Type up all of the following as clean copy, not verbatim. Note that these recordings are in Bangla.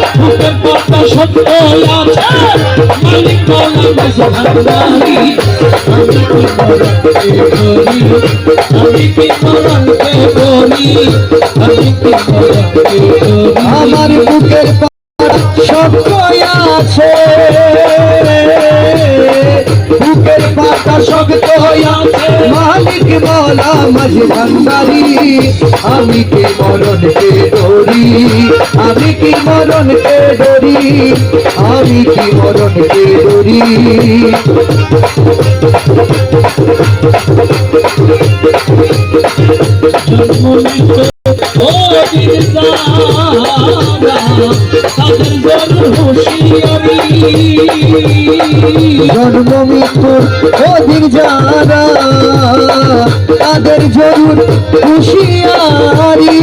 বুকের পাতা সত্য আছে মালিক মৌলা ভান্ডারি আমি কি মরণকে বলি আমার বুকের পাতা সত্য আছে বুকের পাতা শক্ত আছে মালিক মৌলা মাঝ ভান্ডারি আমি কি মরণকে ডরি আমি কি মরণকে ডরি আমি কি মরণকে ডরি জন্ম মৃত্যুর অধীর যারা তাদের জরুর হুঁশিয়ারি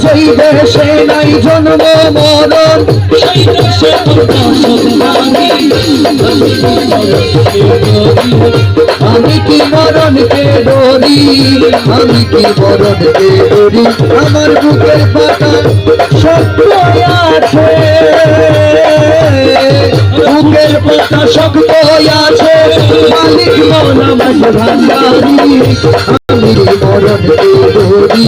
যেই দেশে নাই জন্ম মরণ সেই দেশে আমি কি মরণকে ডরি আমি কি মরণকে ডরি আমার বুকের পাতা শক্ত আছে বুকের পাতা শক্ত আছে মালিক মৌলা মাঝ ভান্ডারি আমি মরণকে ডরি